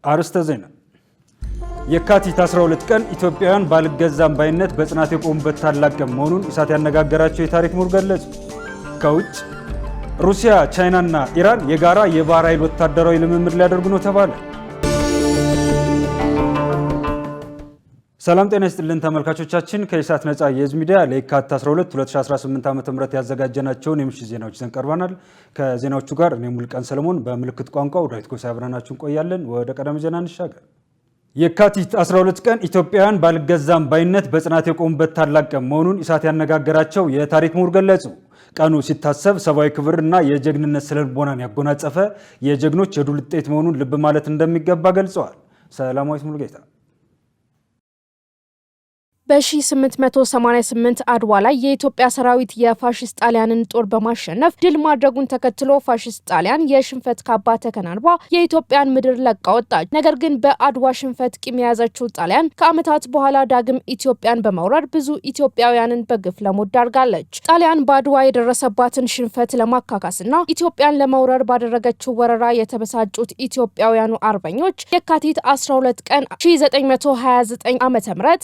አርስተ ዜና የካቲት 12 ቀን ኢትዮጵያውያን ባልገዛም ባይነት በጽናት የቆሙበት ታላቅ ቀን መሆኑን ኢሳት ያነጋገራቸው የታሪክ ምሁር ገለጹ። ከውጭ ሩሲያ፣ ቻይናና ኢራን የጋራ የባህር ኃይል ወታደራዊ ልምምድ ሊያደርጉ ነው ተባለ። ሰላም ጤና ይስጥልን ተመልካቾቻችን፣ ከኢሳት ነጻ የህዝብ ሚዲያ ለየካቲት 12 2018 ዓ.ም ያዘጋጀናቸውን የምሽት ዜናዎች ይዘን ቀርበናል። ከዜናዎቹ ጋር እኔ ሙልቀን ሰለሞን፣ በምልክት ቋንቋው ዳዊት ጎሳ አብረናችሁ እንቆያለን። ወደ ቀዳሚ ዜና እንሻገር። የካቲት 12 ቀን ኢትዮጵያውያን ባልገዛም ባይነት በጽናት የቆሙበት ታላቅ ቀን መሆኑን ኢሳት ያነጋገራቸው የታሪክ ምሁር ገለጹ። ቀኑ ሲታሰብ ሰብአዊ ክብርና የጀግንነት ስነልቦናን ያጎናጸፈ የጀግኖች የድል ውጤት መሆኑን ልብ ማለት እንደሚገባ ገልጸዋል። ሰላማዊት ሙሉጌታ በ1888 አድዋ ላይ የኢትዮጵያ ሰራዊት የፋሽስት ጣሊያንን ጦር በማሸነፍ ድል ማድረጉን ተከትሎ ፋሽስት ጣሊያን የሽንፈት ካባ ተከናንባ የኢትዮጵያን ምድር ለቃ ወጣች። ነገር ግን በአድዋ ሽንፈት ቂም የያዘችው ጣሊያን ከዓመታት በኋላ ዳግም ኢትዮጵያን በመውረር ብዙ ኢትዮጵያውያንን በግፍ ለሞት ዳርጋለች። ጣሊያን በአድዋ የደረሰባትን ሽንፈት ለማካካስና ኢትዮጵያን ለመውረር ባደረገችው ወረራ የተበሳጩት ኢትዮጵያውያኑ አርበኞች የካቲት 12 ቀን 1929 ዓ.ም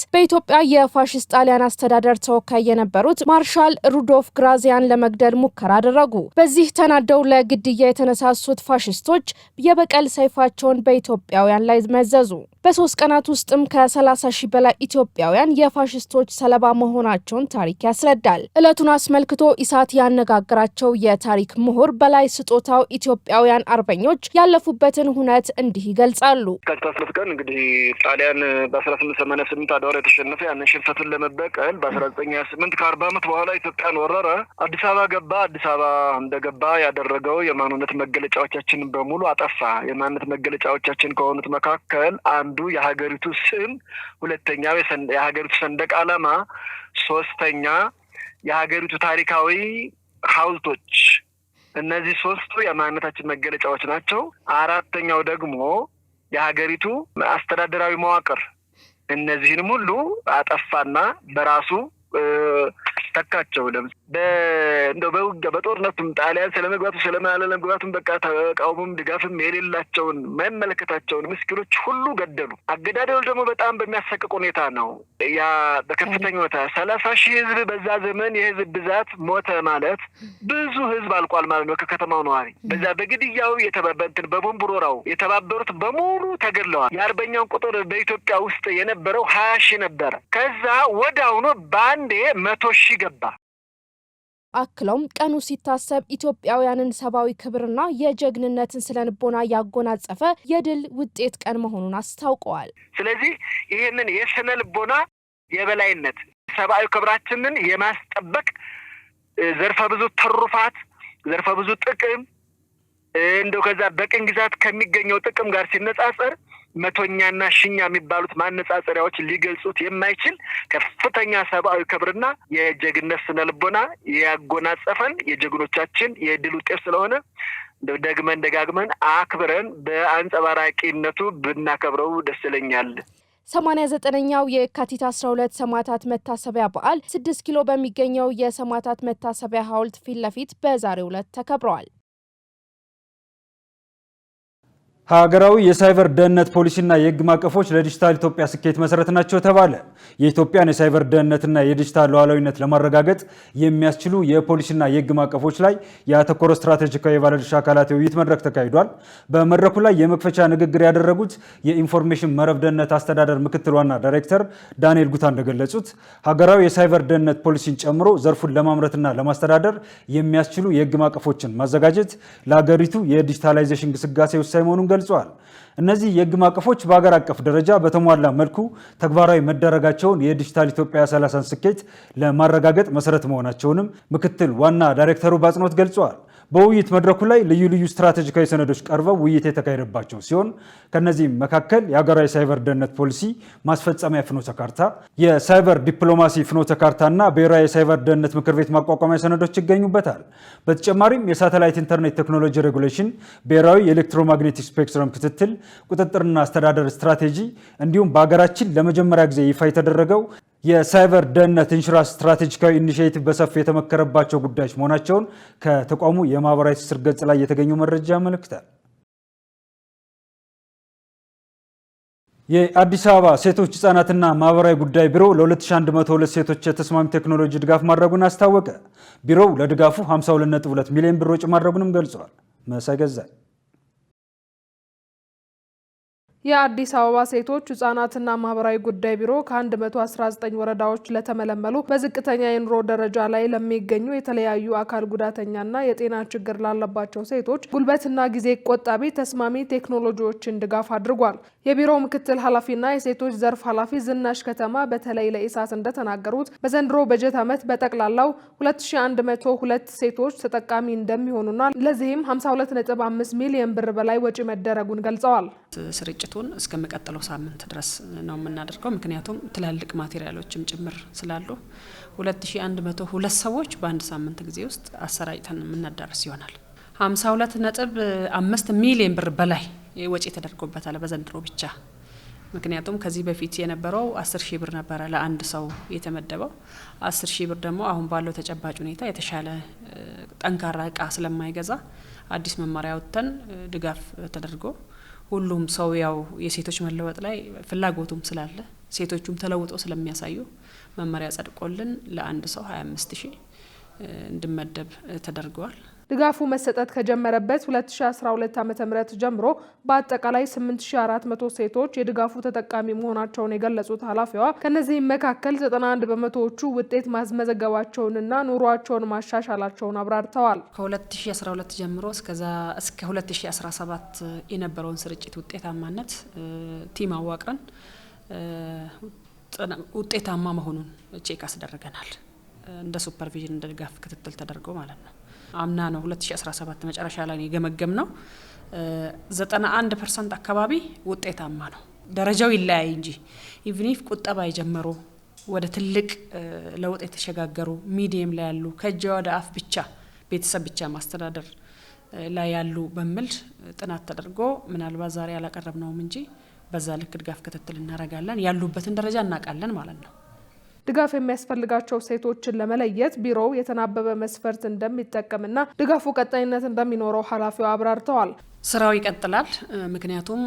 በኢትዮጵያ የፋሽስት ጣሊያን አስተዳደር ተወካይ የነበሩት ማርሻል ሩዶልፍ ግራዚያን ለመግደል ሙከራ አደረጉ። በዚህ ተናደው ለግድያ የተነሳሱት ፋሽስቶች የበቀል ሰይፋቸውን በኢትዮጵያውያን ላይ መዘዙ። በ3 ቀናት ውስጥም ከ30,000 በላይ ኢትዮጵያውያን የፋሽስቶች ሰለባ መሆናቸውን ታሪክ ያስረዳል። ዕለቱን አስመልክቶ ኢሳት ያነጋገራቸው የታሪክ ምሁር በላይ ስጦታው ኢትዮጵያውያን አርበኞች ያለፉበትን ሁነት እንዲህ ይገልጻሉ። ከ12 ቀን እንግዲህ ጣሊያን በ1888 አድዋ ላይ ተሸነፈ። ያንን ሽንፈቱን ለመበቀል በ1928 ከ40 ዓመት በኋላ ኢትዮጵያን ወረረ። አዲስ አበባ ገባ። አዲስ አበባ እንደገባ ያደረገው የማንነት መገለጫዎቻችንን በሙሉ አጠፋ። የማንነት መገለጫዎቻችን ከሆኑት መካከል አንዱ የሀገሪቱ ስም፣ ሁለተኛው የሀገሪቱ ሰንደቅ ዓላማ፣ ሶስተኛ የሀገሪቱ ታሪካዊ ሐውልቶች። እነዚህ ሶስቱ የማንነታችን መገለጫዎች ናቸው። አራተኛው ደግሞ የሀገሪቱ አስተዳደራዊ መዋቅር። እነዚህንም ሁሉ አጠፋና በራሱ ተካቸው። እንደው በውጊያ በጦርነቱም ጣሊያን ስለመግባቱ ስለማለመግባቱም በቃ ተቃውሞም ድጋፍም የሌላቸውን የማይመለከታቸውን ምስኪኖች ሁሉ ገደሉ። አገዳደሉ ደግሞ በጣም በሚያሰቅቅ ሁኔታ ነው። ያ በከፍተኛ ሁኔታ 30,000 ህዝብ፣ በዛ ዘመን የህዝብ ብዛት ሞተ ማለት ብዙ ህዝብ አልቋል ማለት ነው ከከተማው ነዋሪ። በዛ በግድያው በቦምብ ወረራው የተባበሩት በሙሉ ተገድለዋል። የአርበኛውን ቁጥር በኢትዮጵያ ውስጥ የነበረው 20,000 ነበረ። ከዛ ወዲያውኑ በአንዴ 100,000 ገባ። አክለውም ቀኑ ሲታሰብ ኢትዮጵያውያንን ሰብአዊ ክብርና የጀግንነትን ስነልቦና ያጎናጸፈ የድል ውጤት ቀን መሆኑን አስታውቀዋል። ስለዚህ ይህንን የስነልቦና የበላይነት ሰብአዊ ክብራችንን የማስጠበቅ ዘርፈ ብዙ ትሩፋት፣ ዘርፈ ብዙ ጥቅም እንደው ከዛ በቅኝ ግዛት ከሚገኘው ጥቅም ጋር ሲነጻጸር መቶኛና ሺኛ የሚባሉት ማነጻጸሪያዎች ሊገልጹት የማይችል ከፍተኛ ሰብአዊ ክብርና የጀግንነት ስነልቦና ያጎናጸፈን የጀግኖቻችን የድል ውጤት ስለሆነ ደጋግመን አክብረን በአንጸባራቂነቱ ብናከብረው ደስ ይለኛል። 89ኛው የካቲት 12 ሰማዕታት መታሰቢያ በዓል 6 ኪሎ በሚገኘው የሰማዕታት መታሰቢያ ሐውልት ፊት ለፊት በዛሬው ዕለት ተከብረዋል። ሀገራዊ የሳይበር ደህንነት ፖሊሲና የህግ ማዕቀፎች ለዲጂታል ኢትዮጵያ ስኬት መሰረት ናቸው ተባለ። የኢትዮጵያን የሳይበር ደህንነትና የዲጂታል ሉዓላዊነት ለማረጋገጥ የሚያስችሉ የፖሊሲና የህግ ማዕቀፎች ላይ ያተኮረ ስትራቴጂካዊ የባለድርሻ አካላት የውይይት መድረክ ተካሂዷል። በመድረኩ ላይ የመክፈቻ ንግግር ያደረጉት የኢንፎርሜሽን መረብ ደህንነት አስተዳደር ምክትል ዋና ዳይሬክተር ዳንኤል ጉታ እንደገለጹት ሀገራዊ የሳይበር ደህንነት ፖሊሲን ጨምሮ ዘርፉን ለማምረትና ለማስተዳደር የሚያስችሉ የህግ ማዕቀፎችን ማዘጋጀት ለሀገሪቱ የዲጂታላይዜሽን ግስጋሴ ወሳኝ መሆኑን ገልጸዋል። እነዚህ የህግ ማዕቀፎች በሀገር አቀፍ ደረጃ በተሟላ መልኩ ተግባራዊ መደረጋቸውን የዲጂታል ኢትዮጵያ 30 ስኬት ለማረጋገጥ መሰረት መሆናቸውንም ምክትል ዋና ዳይሬክተሩ በአጽንኦት ገልጸዋል። በውይይት መድረኩ ላይ ልዩ ልዩ ስትራቴጂካዊ ሰነዶች ቀርበው ውይይት የተካሄደባቸው ሲሆን ከነዚህም መካከል የሀገራዊ ሳይበር ደህንነት ፖሊሲ ማስፈጸሚያ ፍኖተ ካርታ፣ የሳይበር ዲፕሎማሲ ፍኖተ ካርታና ብሔራዊ የሳይበር ደህንነት ምክር ቤት ማቋቋሚያ ሰነዶች ይገኙበታል። በተጨማሪም የሳተላይት ኢንተርኔት ቴክኖሎጂ ሬጉሌሽን፣ ብሔራዊ የኤሌክትሮማግኔቲክ ስፔክትረም ክትትል ቁጥጥርና አስተዳደር ስትራቴጂ እንዲሁም በሀገራችን ለመጀመሪያ ጊዜ ይፋ የተደረገው የሳይበር ደህንነት ኢንሹራንስ ስትራቴጂካዊ ኢኒሺዬቲቭ በሰፊ የተመከረባቸው ጉዳዮች መሆናቸውን ከተቋሙ የማህበራዊ ትስስር ገጽ ላይ የተገኘው መረጃ ያመለክታል። የአዲስ አበባ ሴቶች ህጻናትና ማህበራዊ ጉዳይ ቢሮ ለ2102 ሴቶች የተስማሚ ቴክኖሎጂ ድጋፍ ማድረጉን አስታወቀ። ቢሮው ለድጋፉ 52.2 ሚሊዮን ብር ወጪ ማድረጉንም ገልጿል። መሰገዛይ የአዲስ አበባ ሴቶች ህጻናትና ማህበራዊ ጉዳይ ቢሮ ከ119 ወረዳዎች ለተመለመሉ በዝቅተኛ የኑሮ ደረጃ ላይ ለሚገኙ የተለያዩ አካል ጉዳተኛና የጤና ችግር ላለባቸው ሴቶች ጉልበትና ጊዜ ቆጣቢ ተስማሚ ቴክኖሎጂዎችን ድጋፍ አድርጓል። የቢሮው ምክትል ኃላፊና የሴቶች ዘርፍ ኃላፊ ዝናሽ ከተማ በተለይ ለኢሳት እንደተናገሩት በዘንድሮ በጀት ዓመት በጠቅላላው 2102 ሴቶች ተጠቃሚ እንደሚሆኑና ለዚህም 52.5 ሚሊዮን ብር በላይ ወጪ መደረጉን ገልጸዋል። ስርጭቱን እስከመቀጠለው ሳምንት ድረስ ነው የምናደርገው። ምክንያቱም ትላልቅ ማቴሪያሎችም ጭምር ስላሉ 2102 ሰዎች በአንድ ሳምንት ጊዜ ውስጥ አሰራጭተን የምናዳርስ ይሆናል። 52.5 ሚሊዮን ብር በላይ ወጪ ተደርጎበታል በዘንድሮ ብቻ። ምክንያቱም ከዚህ በፊት የነበረው 10,000 ብር ነበረ ለአንድ ሰው የተመደበው። 10,000 ብር ደግሞ አሁን ባለው ተጨባጭ ሁኔታ የተሻለ ጠንካራ እቃ ስለማይገዛ አዲስ መመሪያ ወጥተን ድጋፍ ተደርጎ ሁሉም ሰው ያው የሴቶች መለወጥ ላይ ፍላጎቱም ስላለ ሴቶቹም ተለውጦ ስለሚያሳዩ መመሪያ ጸድቆልን ለአንድ ሰው 25,000 እንድመደብ ተደርጓል። ድጋፉ መሰጠት ከጀመረበት 2012 ዓ.ም ጀምሮ በአጠቃላይ 8400 ሴቶች የድጋፉ ተጠቃሚ መሆናቸውን የገለጹት ኃላፊዋ ከነዚህም መካከል 91 በመቶዎቹ ውጤት ማስመዘገባቸውንና ኑሯቸውን ማሻሻላቸውን አብራርተዋል። ከ2012 ጀምሮ እስከ 2017 የነበረውን ስርጭት ውጤታማነት ቲም አዋቅረን ውጤታማ መሆኑን ቼክ አስደርገናል። እንደ ሱፐርቪዥን እንደ ድጋፍ ክትትል ተደርጎ ማለት ነው። አምና ነው 2017 መጨረሻ ላይ የገመገም ነው 91% አካባቢ ውጤታማ ነው። ደረጃው ይለያይ እንጂ ኢቭኒፍ ቁጠባ የጀመሩ ወደ ትልቅ ለውጥ የተሸጋገሩ ሚዲየም ላይ ያሉ ከእጅ ወደ አፍ ብቻ ቤተሰብ ብቻ ማስተዳደር ላይ ያሉ በሚል ጥናት ተደርጎ ምናልባት ዛሬ ያላቀረብነውም እንጂ በዛ ልክ ድጋፍ ክትትል እናረጋለን። ያሉበትን ደረጃ እናውቃለን ማለት ነው። ድጋፍ የሚያስፈልጋቸው ሴቶችን ለመለየት ቢሮው የተናበበ መስፈርት እንደሚጠቀምና ድጋፉ ቀጣይነት እንደሚኖረው ኃላፊው አብራርተዋል። ስራው ይቀጥላል። ምክንያቱም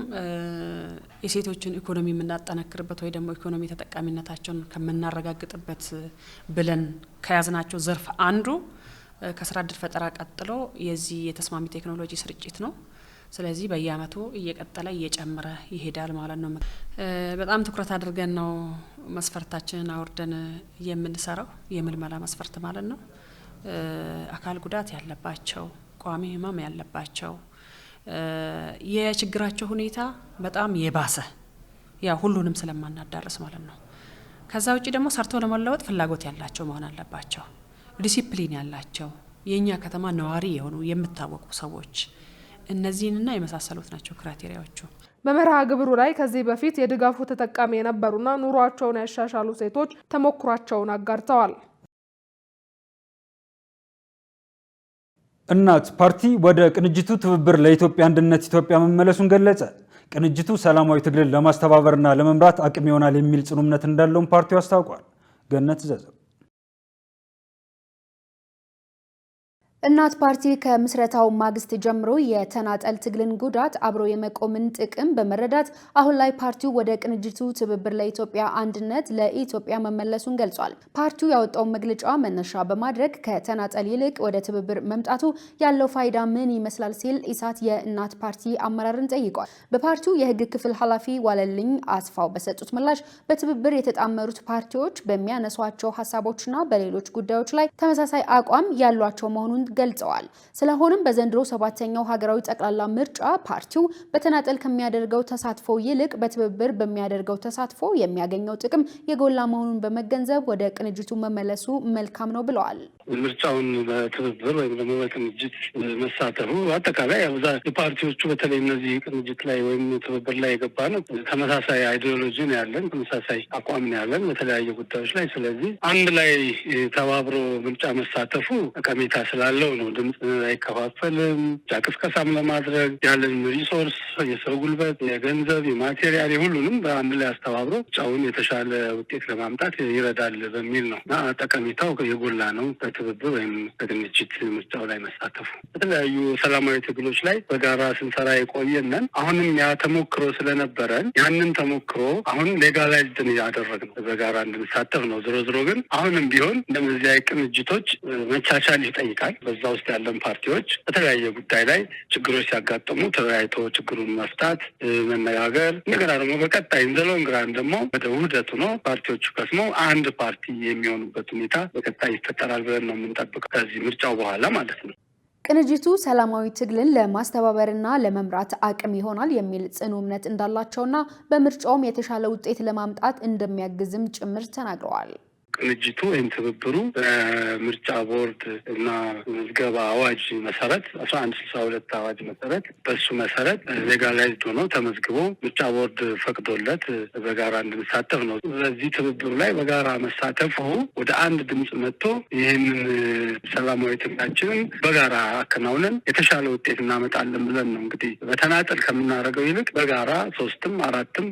የሴቶችን ኢኮኖሚ የምናጠናክርበት ወይ ደግሞ ኢኮኖሚ ተጠቃሚነታቸውን ከምናረጋግጥበት ብለን ከያዝናቸው ዘርፍ አንዱ ከስራ ዕድል ፈጠራ ቀጥሎ የዚህ የተስማሚ ቴክኖሎጂ ስርጭት ነው። ስለዚህ በየአመቱ እየቀጠለ እየጨመረ ይሄዳል ማለት ነው። በጣም ትኩረት አድርገን ነው መስፈርታችንን አውርደን የምንሰራው የምልመላ መስፈርት ማለት ነው። አካል ጉዳት ያለባቸው፣ ቋሚ ህመም ያለባቸው፣ የችግራቸው ሁኔታ በጣም የባሰ ያ ሁሉንም ስለማናዳርስ ማለት ነው። ከዛ ውጪ ደግሞ ሰርቶ ለመለወጥ ፍላጎት ያላቸው መሆን አለባቸው። ዲሲፕሊን ያላቸው የኛ ከተማ ነዋሪ የሆኑ የምታወቁ ሰዎች እነዚህንና የመሳሰሉት ናቸው ክራይቴሪያዎቹ። በመርሃ ግብሩ ላይ ከዚህ በፊት የድጋፉ ተጠቃሚ የነበሩና ኑሯቸውን ያሻሻሉ ሴቶች ተሞክሯቸውን አጋርተዋል። እናት ፓርቲ ወደ ቅንጅቱ ትብብር ለኢትዮጵያ አንድነት ኢትዮጵያ መመለሱን ገለጸ። ቅንጅቱ ሰላማዊ ትግልን ለማስተባበርና ለመምራት አቅም ይሆናል የሚል ጽኑ እምነት እንዳለውም ፓርቲው አስታውቋል። ገነት ዘዘው እናት ፓርቲ ከምስረታው ማግስት ጀምሮ የተናጠል ትግልን ጉዳት አብሮ የመቆምን ጥቅም በመረዳት አሁን ላይ ፓርቲው ወደ ቅንጅቱ ትብብር ለኢትዮጵያ አንድነት ለኢትዮጵያ መመለሱን ገልጿል። ፓርቲው ያወጣው መግለጫ መነሻ በማድረግ ከተናጠል ይልቅ ወደ ትብብር መምጣቱ ያለው ፋይዳ ምን ይመስላል ሲል ኢሳት የእናት ፓርቲ አመራርን ጠይቋል። በፓርቲው የህግ ክፍል ኃላፊ ዋለልኝ አስፋው በሰጡት ምላሽ በትብብር የተጣመሩት ፓርቲዎች በሚያነሷቸው ሀሳቦችና በሌሎች ጉዳዮች ላይ ተመሳሳይ አቋም ያሏቸው መሆኑን ገልጸዋል። ስለሆነም በዘንድሮ 7ኛው ሀገራዊ ጠቅላላ ምርጫ ፓርቲው በተናጠል ከሚያደርገው ተሳትፎ ይልቅ በትብብር በሚያደርገው ተሳትፎ የሚያገኘው ጥቅም የጎላ መሆኑን በመገንዘብ ወደ ቅንጅቱ መመለሱ መልካም ነው ብለዋል። ምርጫውን በትብብር ወይም ደግሞ በቅንጅት መሳተፉ አጠቃላይ ያውዛ ፓርቲዎቹ በተለይ እነዚህ ቅንጅት ላይ ወይም ትብብር ላይ የገባ ነው ተመሳሳይ አይዲዮሎጂ ነው ያለን፣ ተመሳሳይ አቋም ነው ያለን በተለያዩ ጉዳዮች ላይ። ስለዚህ አንድ ላይ ተባብሮ ምርጫ መሳተፉ ጠቀሜታ ስላለው ነው። ድምጽ አይከፋፈልም። ቅስቀሳም ለማድረግ ያለን ሪሶርስ፣ የሰው ጉልበት፣ የገንዘብ፣ የማቴሪያል የሁሉንም በአንድ ላይ አስተባብሮ ምርጫውን የተሻለ ውጤት ለማምጣት ይረዳል በሚል ነው እና ጠቀሜታው የጎላ ነው። በትብብር ወይም በቅንጅት ምርጫው ላይ መሳተፉ። በተለያዩ ሰላማዊ ትግሎች ላይ በጋራ ስንሰራ የቆየነን አሁንም ያ ተሞክሮ ስለነበረን ያንን ተሞክሮ አሁን ሌጋላይዝድ ያደረግነው በጋራ እንድንሳተፍ ነው። ዞሮ ግን አሁንም ቢሆን እንደዚህ ቅንጅቶች መቻቻል ይጠይቃል። በዛ ውስጥ ያለን ፓርቲዎች በተለያየ ጉዳይ ላይ ችግሮች ሲያጋጥሙ ተወያይቶ ችግሩን መፍታት፣ መነጋገር እንደገና ደግሞ በቀጣይ ዘሎንግ ራን ደግሞ ወደ ውህደቱ ነው ፓርቲዎቹ ከስመው አንድ ፓርቲ የሚሆኑበት ሁኔታ በቀጣይ ይፈጠራል ብለን ነው የምንጠብቀው ከዚህ ምርጫው በኋላ ማለት ነው። ቅንጅቱ ሰላማዊ ትግልን ለማስተባበርና ለመምራት አቅም ይሆናል የሚል ጽኑ እምነት እንዳላቸውና በምርጫውም የተሻለ ውጤት ለማምጣት እንደሚያግዝም ጭምር ተናግረዋል። ቅንጅቱ ወይም ትብብሩ በምርጫ ቦርድ እና ምዝገባ አዋጅ መሰረት 1162 አዋጅ መሰረት በሱ መሰረት ሌጋላይዝድ ሆኖ ተመዝግቦ ምርጫ ቦርድ ፈቅዶለት በጋራ እንድንሳተፍ ነው። በዚህ ትብብሩ ላይ በጋራ መሳተፉ ወደ አንድ ድምጽ መጥቶ ይህንን ሰላማዊ ትግላችንን በጋራ አከናውነን የተሻለ ውጤት እናመጣለን ብለን ነው እንግዲህ በተናጠል ከምናደርገው ይልቅ በጋራ 3ም 4ም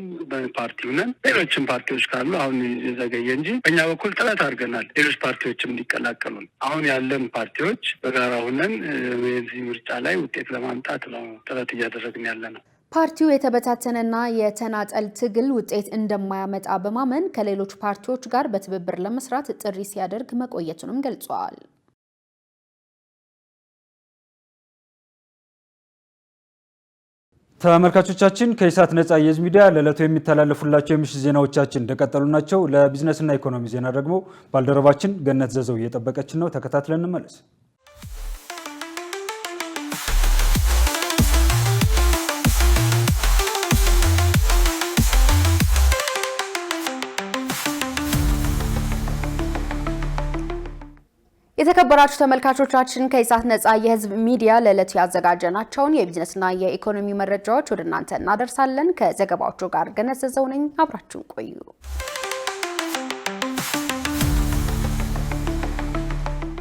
ፓርቲ ነን። ሌሎችም ፓርቲዎች ካሉ አሁን የዘገየ እንጂ በእኛ በኩል ጥረት አድርገናል። ሌሎች ፓርቲዎችም እንዲቀላቀሉ አሁን ያለን ፓርቲዎች በጋራ ሆነን በዚህ ምርጫ ላይ ውጤት ለማምጣት ነው ጥረት እያደረግን ያለ ነው። ፓርቲው የተበታተነና የተናጠል ትግል ውጤት እንደማያመጣ በማመን ከሌሎች ፓርቲዎች ጋር በትብብር ለመስራት ጥሪ ሲያደርግ መቆየቱንም ገልጿል። ተመልካቾቻችን ከኢሳት ነጻ የህዝብ ሚዲያ ለዕለቱ የሚተላለፉላቸው የምሽት ዜናዎቻችን እንደቀጠሉ ናቸው። ለቢዝነስና ኢኮኖሚ ዜና ደግሞ ባልደረባችን ገነት ዘዘው እየጠበቀችን ነው። ተከታትለን እንመለስ። የተከበራችሁ ተመልካቾቻችን ከኢሳት ነጻ የህዝብ ሚዲያ ለዕለቱ ያዘጋጀናቸውን የቢዝነስና የኢኮኖሚ መረጃዎች ወደ እናንተ እናደርሳለን። ከዘገባዎቹ ጋር ገነት ዘዘው ነኝ። አብራችሁን ቆዩ።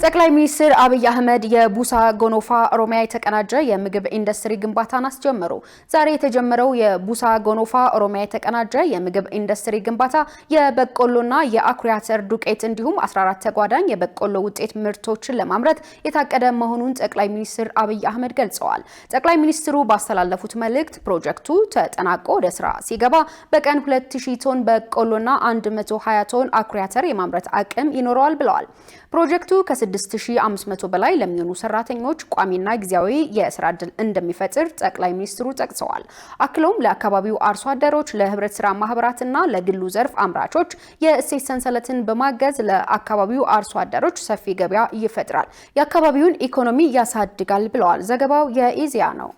ጠቅላይ ሚኒስትር አብይ አህመድ የቡሳ ጎኖፋ ኦሮሚያ የተቀናጀ የምግብ ኢንዱስትሪ ግንባታን አስጀመሩ። ዛሬ የተጀመረው የቡሳ ጎኖፋ ኦሮሚያ የተቀናጀ የምግብ ኢንዱስትሪ ግንባታ የበቆሎና የአኩሪ አተር ዱቄት እንዲሁም 14 ተጓዳኝ የበቆሎ ውጤት ምርቶችን ለማምረት የታቀደ መሆኑን ጠቅላይ ሚኒስትር አብይ አህመድ ገልጸዋል። ጠቅላይ ሚኒስትሩ ባስተላለፉት መልእክት ፕሮጀክቱ ተጠናቆ ወደ ስራ ሲገባ በቀን 2000 ቶን በቆሎና 120 ቶን አኩሪ አተር የማምረት አቅም ይኖረዋል ብለዋል። ፕሮጀክቱ ከ6500 በላይ ለሚሆኑ ሰራተኞች ቋሚና ጊዜያዊ የስራ ዕድል እንደሚፈጥር ጠቅላይ ሚኒስትሩ ጠቅሰዋል። አክለውም ለአካባቢው አርሶ አደሮች፣ ለህብረት ስራ ማህበራትና ለግሉ ዘርፍ አምራቾች የእሴት ሰንሰለትን በማገዝ ለአካባቢው አርሶ አደሮች ሰፊ ገበያ ይፈጥራል፣ የአካባቢውን ኢኮኖሚ ያሳድጋል ብለዋል። ዘገባው የኢዜአ ነው።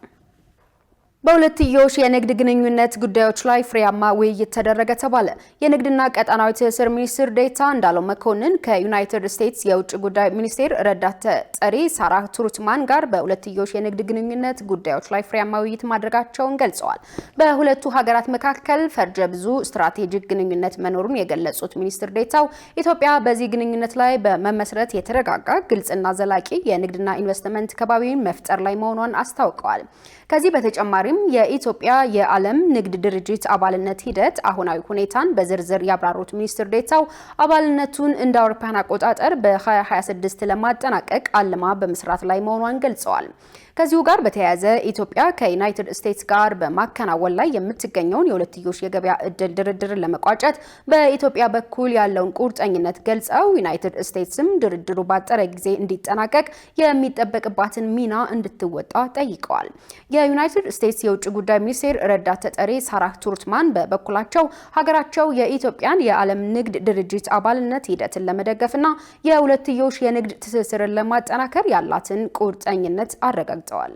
በሁለትዮሽ የንግድ ግንኙነት ጉዳዮች ላይ ፍሬያማ ውይይት ተደረገ ተባለ። የንግድና ቀጣናዊ ትስስር ሚኒስትር ዴኤታ እንዳለው መኮንን ከዩናይትድ ስቴትስ የውጭ ጉዳይ ሚኒስቴር ረዳት ተጠሪ ሳራ ቱሩትማን ጋር በሁለትዮሽ የንግድ ግንኙነት ጉዳዮች ላይ ፍሬያማ ውይይት ማድረጋቸውን ገልጸዋል። በሁለቱ ሀገራት መካከል ፈርጀ ብዙ ስትራቴጂክ ግንኙነት መኖሩን የገለጹት ሚኒስትር ዴኤታው ኢትዮጵያ በዚህ ግንኙነት ላይ በመመስረት የተረጋጋ፣ ግልጽና ዘላቂ የንግድና ኢንቨስትመንት ከባቢን መፍጠር ላይ መሆኗን አስታውቀዋል። ከዚህ በተጨማሪ የኢትዮጵያ የዓለም ንግድ ድርጅት አባልነት ሂደት አሁናዊ ሁኔታን በዝርዝር ያብራሩት ሚኒስትር ዴኤታው አባልነቱን እንደ አውሮፓውያን አቆጣጠር በ2026 ለማጠናቀቅ አልማ በመስራት ላይ መሆኗን ገልጸዋል። ከዚሁ ጋር በተያያዘ ኢትዮጵያ ከዩናይትድ ስቴትስ ጋር በማከናወን ላይ የምትገኘውን የሁለትዮሽ የገበያ እድል ድርድርን ለመቋጨት በኢትዮጵያ በኩል ያለውን ቁርጠኝነት ገልጸው ዩናይትድ ስቴትስም ድርድሩ ባጠረ ጊዜ እንዲጠናቀቅ የሚጠበቅባትን ሚና እንድትወጣ ጠይቀዋል። የዩናይትድ ስቴትስ የውጭ ጉዳይ ሚኒስቴር ረዳት ተጠሪ ሳራ ቱሩትማን በበኩላቸው ሀገራቸው የኢትዮጵያን የዓለም ንግድ ድርጅት አባልነት ሂደትን ለመደገፍና የሁለትዮሽ የንግድ ትስስርን ለማጠናከር ያላትን ቁርጠኝነት አረጋግጠዋል።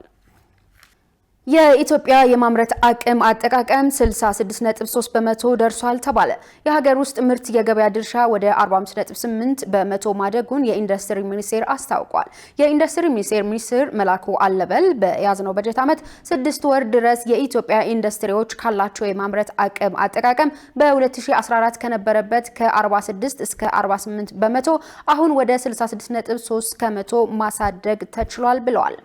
የኢትዮጵያ የማምረት አቅም አጠቃቀም 66.3 በመቶ ደርሷል ተባለ። የሀገር ውስጥ ምርት የገበያ ድርሻ ወደ 45.8 በመቶ ማደጉን የኢንዱስትሪ ሚኒስቴር አስታውቋል። የኢንዱስትሪ ሚኒስቴር መላኩ አለበል በያዝነው በጀት ዓመት 6 ወር ድረስ የኢትዮጵያ ኢንዱስትሪዎች ካላቸው የማምረት አቅም አጠቃቀም በ2014 ከነበረበት ከ46 እስከ 48 በመቶ አሁን ወደ 66.3 ከመቶ ማሳደግ ተችሏል ብለዋል።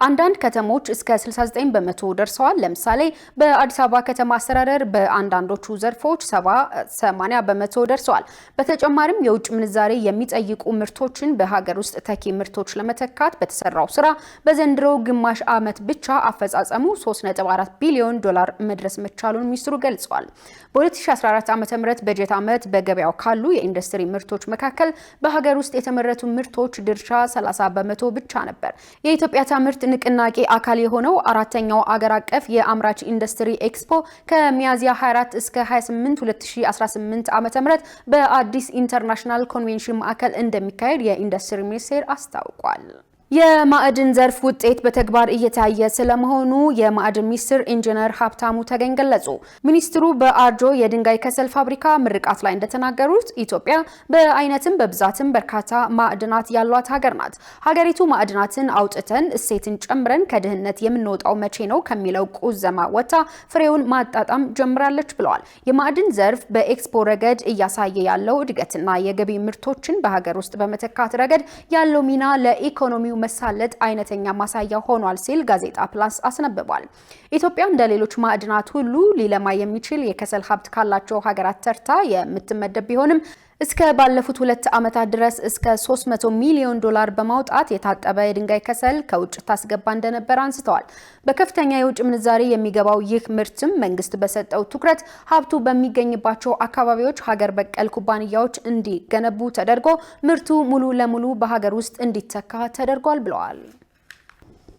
አንዳንድ ከተሞች እስከ 69 በመቶ ደርሰዋል። ለምሳሌ በአዲስ አበባ ከተማ አስተዳደር በአንዳንዶቹ ዘርፎች 70-80 በመቶ ደርሰዋል። በተጨማሪም የውጭ ምንዛሬ የሚጠይቁ ምርቶችን በሀገር ውስጥ ተኪ ምርቶች ለመተካት በተሰራው ስራ በዘንድሮ ግማሽ ዓመት ብቻ አፈጻጸሙ 3.4 ቢሊዮን ዶላር መድረስ መቻሉን ሚኒስትሩ ገልጸዋል። በ2014 ዓ.ም በጀት ዓመት በገበያው ካሉ የኢንዱስትሪ ምርቶች መካከል በሀገር ውስጥ የተመረቱ ምርቶች ድርሻ 30 በመቶ ብቻ ነበር። የኢትዮጵያ ታምርት ንቅናቄ አካል የሆነው አራተኛው አገር አቀፍ የአምራች ኢንዱስትሪ ኤክስፖ ከሚያዝያ 24 እስከ 28 2018 ዓ.ም በአዲስ ኢንተርናሽናል ኮንቬንሽን ማዕከል እንደሚካሄድ የኢንዱስትሪ ሚኒስቴር አስታውቋል። የማዕድን ዘርፍ ውጤት በተግባር እየታየ ስለመሆኑ የማዕድን ሚኒስትር ኢንጂነር ሀብታሙ ተገኝ ገለጹ። ሚኒስትሩ በአርጆ የድንጋይ ከሰል ፋብሪካ ምርቃት ላይ እንደተናገሩት ኢትዮጵያ በአይነትም በብዛትም በርካታ ማዕድናት ያሏት ሀገር ናት። ሀገሪቱ ማዕድናትን አውጥተን እሴትን ጨምረን ከድህነት የምንወጣው መቼ ነው ከሚለው ቁዘማ ወጣ ፍሬውን ማጣጣም ጀምራለች ብለዋል። የማዕድን ዘርፍ በኤክስፖ ረገድ እያሳየ ያለው እድገትና የገቢ ምርቶችን በሀገር ውስጥ በመተካት ረገድ ያለው ሚና ለኢኮኖሚው መሳለጥ አይነተኛ ማሳያ ሆኗል ሲል ጋዜጣ ፕላስ አስነብቧል። ኢትዮጵያ እንደ ሌሎች ማዕድናት ሁሉ ሊለማ የሚችል የከሰል ሀብት ካላቸው ሀገራት ተርታ የምትመደብ ቢሆንም እስከ ባለፉት 2 ዓመታት ድረስ እስከ 300 ሚሊዮን ዶላር በማውጣት የታጠበ የድንጋይ ከሰል ከውጭ ታስገባ እንደነበር አንስተዋል። በከፍተኛ የውጭ ምንዛሬ የሚገባው ይህ ምርትም መንግስት በሰጠው ትኩረት ሀብቱ በሚገኝባቸው አካባቢዎች ሀገር በቀል ኩባንያዎች እንዲገነቡ ተደርጎ ምርቱ ሙሉ ለሙሉ በሀገር ውስጥ እንዲተካ ተደርጓል ብለዋል።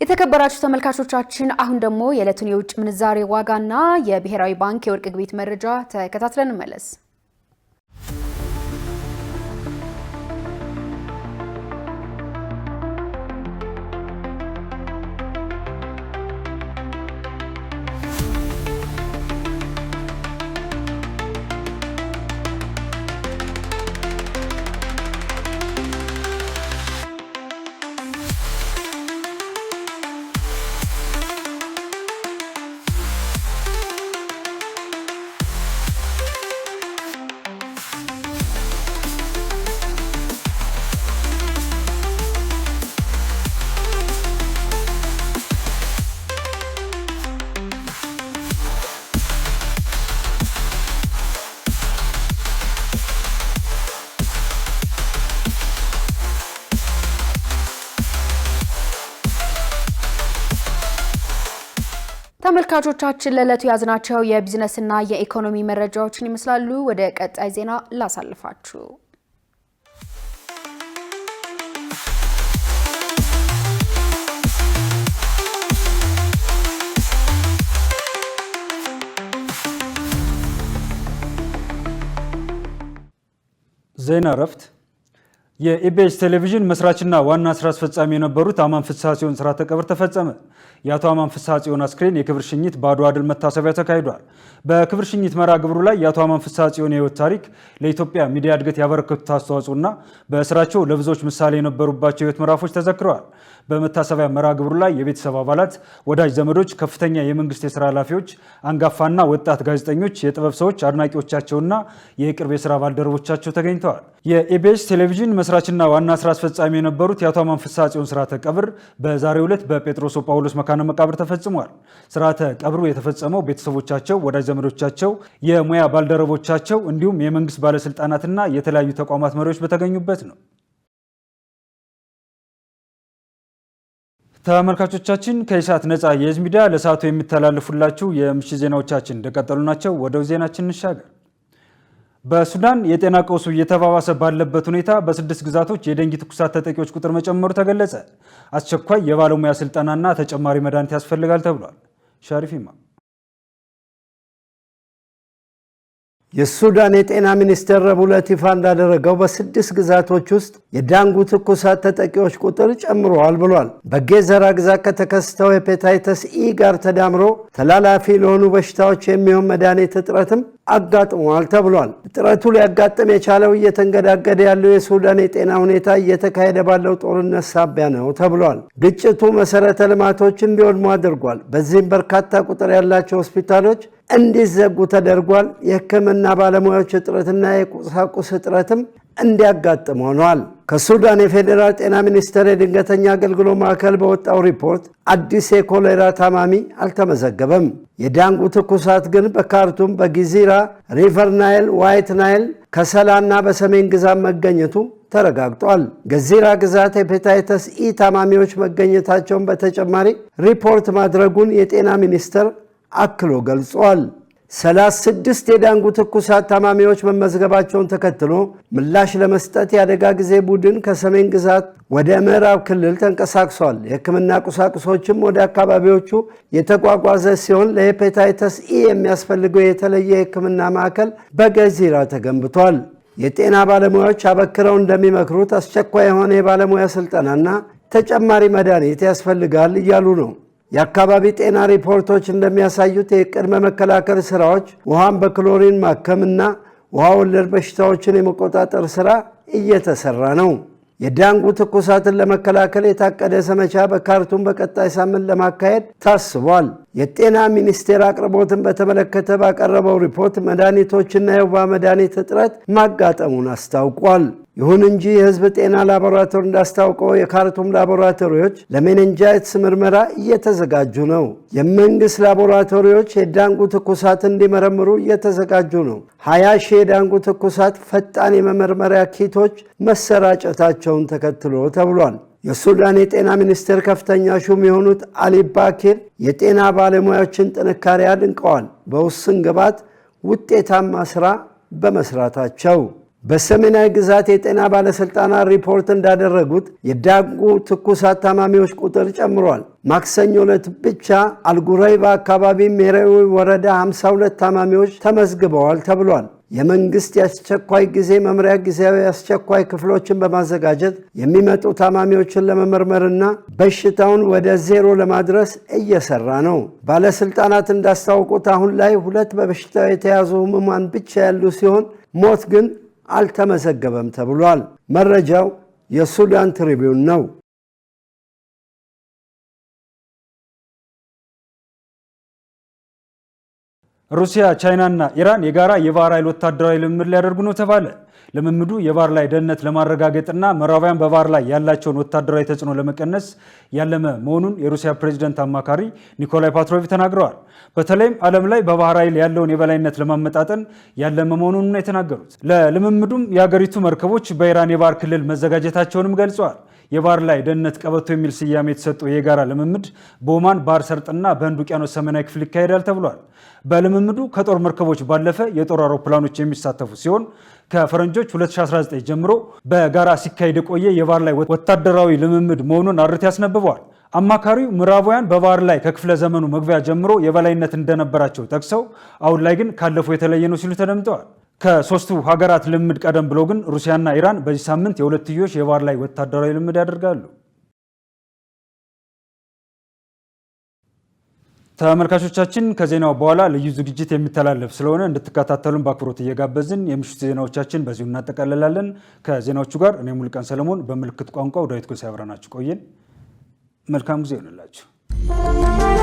የተከበራችሁ ተመልካቾቻችን አሁን ደግሞ የዕለቱን የውጭ ምንዛሬ ዋጋና የብሔራዊ ባንክ የወርቅ ግብይት መረጃ ተከታትለን እንመለስ። ተመልካቾቻችን ለዕለቱ ያዝናቸው የቢዝነስና የኢኮኖሚ መረጃዎችን ይመስላሉ። ወደ ቀጣይ ዜና ላሳልፋችሁ። ዜና እረፍት። የኢቢኤስ ቴሌቪዥን መስራችና ዋና ስራ አስፈጻሚ የነበሩት አማን ፍስሐ ጽዮን ስርዓተ ቀብር ተፈጸመ። የአቶ አማን ፍስሐ ጽዮን አስክሬን የክብር ሽኝት በአድዋ ድል መታሰቢያ ተካሂዷል። በክብር ሽኝት መርሃ ግብሩ ላይ የአቶ አማን ፍስሐ ጽዮን የህይወት ታሪክ፣ ለኢትዮጵያ ሚዲያ እድገት ያበረከቱት አስተዋጽኦና በስራቸው ለብዙዎች ምሳሌ የነበሩባቸው የህይወት ምዕራፎች ተዘክረዋል። በመታሰቢያ መርሃ ግብሩ ላይ የቤተሰብ አባላት፣ ወዳጅ ዘመዶች፣ ከፍተኛ የመንግስት የስራ ኃላፊዎች፣ አንጋፋና ወጣት ጋዜጠኞች፣ የጥበብ ሰዎች፣ አድናቂዎቻቸውና የቅርብ የስራ ባልደረቦቻቸው ተገኝተዋል። የኢቢኤስ ቴሌቪዥን መስራችና ዋና ስራ አስፈጻሚ የነበሩት የአቶ አማን ፍስሐ ጽዮን ስርዓተ ቀብር በዛሬው ዕለት በጴጥሮስ ጳውሎስ መካነ መቃብር ተፈጽሟል። ስርዓተ ቀብሩ የተፈጸመው ቤተሰቦቻቸው፣ ወዳጅ ዘመዶቻቸው፣ የሙያ ባልደረቦቻቸው እንዲሁም የመንግስት ባለስልጣናትና የተለያዩ ተቋማት መሪዎች በተገኙበት ነው። ተመልካቾቻችን ከኢሳት ነፃ የህዝብ ሚዲያ ለሰዓቱ የሚተላለፉላችሁ የምሽት ዜናዎቻችን እንደቀጠሉ ናቸው። ወደ ዜናችን እንሻገር። በሱዳን የጤና ቀውሱ እየተባባሰ ባለበት ሁኔታ በ6 ግዛቶች የደንጊ ትኩሳት ተጠቂዎች ቁጥር መጨመሩ ተገለጸ። አስቸኳይ የባለሙያ ስልጠናና ተጨማሪ መድኃኒት ያስፈልጋል ተብሏል። ሻሪፊማ የሱዳን የጤና ሚኒስቴር ረቡዕ ዕለት ይፋ እንዳደረገው በ6 ግዛቶች ውስጥ የዳንጉ ትኩሳት ተጠቂዎች ቁጥር ጨምሯል ብሏል። በጌዘራ ግዛት ከተከሰተው ሄፓታይተስ ኢ ጋር ተዳምሮ ተላላፊ ለሆኑ በሽታዎች የሚሆን መድኃኒት እጥረትም አጋጥሟል ተብሏል። እጥረቱ ሊያጋጥም የቻለው እየተንገዳገደ ያለው የሱዳን የጤና ሁኔታ እየተካሄደ ባለው ጦርነት ሳቢያ ነው ተብሏል። ግጭቱ መሰረተ ልማቶች እንዲወድሙ አድርጓል። በዚህም በርካታ ቁጥር ያላቸው ሆስፒታሎች እንዲዘጉ ተደርጓል። የሕክምና ባለሙያዎች እጥረትና የቁሳቁስ እጥረትም እንዲያጋጥም ሆኗል። ከሱዳን የፌዴራል ጤና ሚኒስቴር የድንገተኛ አገልግሎት ማዕከል በወጣው ሪፖርት አዲስ የኮሌራ ታማሚ አልተመዘገበም። የዳንጉ ትኩሳት ግን በካርቱም፣ በጊዚራ፣ ሪቨር ናይል፣ ዋይት ናይል፣ ከሰላና በሰሜን ግዛት መገኘቱ ተረጋግጧል። ገዚራ ግዛት ሄፓታይተስ ኢ ታማሚዎች መገኘታቸውን በተጨማሪ ሪፖርት ማድረጉን የጤና ሚኒስቴር አክሎ ገልጿል። 36 የዳንጉ ትኩሳት ታማሚዎች መመዝገባቸውን ተከትሎ ምላሽ ለመስጠት የአደጋ ጊዜ ቡድን ከሰሜን ግዛት ወደ ምዕራብ ክልል ተንቀሳቅሷል። የሕክምና ቁሳቁሶችም ወደ አካባቢዎቹ የተጓጓዘ ሲሆን ለሄፓታይተስ ኢ የሚያስፈልገው የተለየ የሕክምና ማዕከል በገዚራ ተገንብቷል። የጤና ባለሙያዎች አበክረው እንደሚመክሩት አስቸኳይ የሆነ የባለሙያ ስልጠናና ተጨማሪ መድኃኒት ያስፈልጋል እያሉ ነው። የአካባቢ ጤና ሪፖርቶች እንደሚያሳዩት የቅድመ መከላከል ስራዎች ውሃን በክሎሪን ማከምና ውሃ ወለድ በሽታዎችን የመቆጣጠር ስራ እየተሰራ ነው። የዳንጉ ትኩሳትን ለመከላከል የታቀደ ዘመቻ በካርቱም በቀጣይ ሳምንት ለማካሄድ ታስቧል። የጤና ሚኒስቴር አቅርቦትን በተመለከተ ባቀረበው ሪፖርት መድኃኒቶችና የወባ መድኃኒት እጥረት ማጋጠሙን አስታውቋል። ይሁን እንጂ የሕዝብ ጤና ላቦራቶሪ እንዳስታውቀው የካርቱም ላቦራቶሪዎች ለሜኒንጃይትስ ምርመራ እየተዘጋጁ ነው። የመንግሥት ላቦራቶሪዎች የዳንጉ ትኩሳት እንዲመረምሩ እየተዘጋጁ ነው። 20 ሺህ የዳንጉ ትኩሳት ፈጣን የመመርመሪያ ኪቶች መሰራጨታቸውን ተከትሎ ተብሏል። የሱዳን የጤና ሚኒስቴር ከፍተኛ ሹም የሆኑት አሊ ባኪር የጤና ባለሙያዎችን ጥንካሬ አድንቀዋል። በውስን ግብዓት ውጤታማ ሥራ በመስራታቸው በሰሜናዊ ግዛት የጤና ባለሥልጣናት ሪፖርት እንዳደረጉት የዳንጉ ትኩሳት ታማሚዎች ቁጥር ጨምሯል። ማክሰኞ ዕለት ብቻ አልጉረይባ አካባቢ ሜሬዊ ወረዳ 52 ታማሚዎች ተመዝግበዋል ተብሏል። የመንግሥት የአስቸኳይ ጊዜ መምሪያ ጊዜያዊ አስቸኳይ ክፍሎችን በማዘጋጀት የሚመጡ ታማሚዎችን ለመመርመርና በሽታውን ወደ ዜሮ ለማድረስ እየሰራ ነው። ባለሥልጣናት እንዳስታወቁት አሁን ላይ 2 በበሽታው የተያዙ ሕሙማን ብቻ ያሉ ሲሆን ሞት ግን አልተመዘገበም ተብሏል። መረጃው የሱዳን ትሪቢዩን ነው። ሩሲያ፣ ቻይናና ኢራን የጋራ የባህር ኃይል ወታደራዊ ልምምድ ሊያደርጉ ነው ተባለ። ልምምዱ የባህር ላይ ደህንነት ለማረጋገጥና ምዕራባውያን በባህር ላይ ያላቸውን ወታደራዊ ተጽዕኖ ለመቀነስ ያለመ መሆኑን የሩሲያ ፕሬዝዳንት አማካሪ ኒኮላይ ፓትሮቭ ተናግረዋል። በተለይም ዓለም ላይ በባህር ኃይል ያለውን የበላይነት ለማመጣጠን ያለመ መሆኑን ነው የተናገሩት። ለልምምዱም የሀገሪቱ መርከቦች በኢራን የባህር ክልል መዘጋጀታቸውንም ገልጸዋል። የባህር ላይ ደህንነት ቀበቶ የሚል ስያሜ የተሰጠው የጋራ ልምምድ በኦማን ባህር ሰርጥና በህንድ ውቅያኖስ ሰሜናዊ ክፍል ይካሄዳል ተብሏል። በልምምዱ ከጦር መርከቦች ባለፈ የጦር አውሮፕላኖች የሚሳተፉ ሲሆን ከፈረንጆች 2019 ጀምሮ በጋራ ሲካሄድ የቆየ የባህር ላይ ወታደራዊ ልምምድ መሆኑን አርት ያስነብበዋል። አማካሪው ምዕራባውያን በባህር ላይ ከክፍለ ዘመኑ መግቢያ ጀምሮ የበላይነት እንደነበራቸው ጠቅሰው አሁን ላይ ግን ካለፈው የተለየ ነው ሲሉ ተደምጠዋል። ከሶስቱ ሀገራት ልምምድ ቀደም ብሎ ግን ሩሲያና ኢራን በዚህ ሳምንት የሁለትዮሽ የባህር ላይ ወታደራዊ ልምምድ ያደርጋሉ። ተመልካቾቻችን ከዜናው በኋላ ልዩ ዝግጅት የሚተላለፍ ስለሆነ እንድትከታተሉን በአክብሮት እየጋበዝን የምሽቱ ዜናዎቻችን በዚሁ እናጠቃልላለን። ከዜናዎቹ ጋር እኔ ሙሉቀን ሰለሞን፣ በምልክት ቋንቋው ዳዊት ጎሳ አብረናችሁ ቆየን። መልካም ጊዜ ይሆንላችሁ።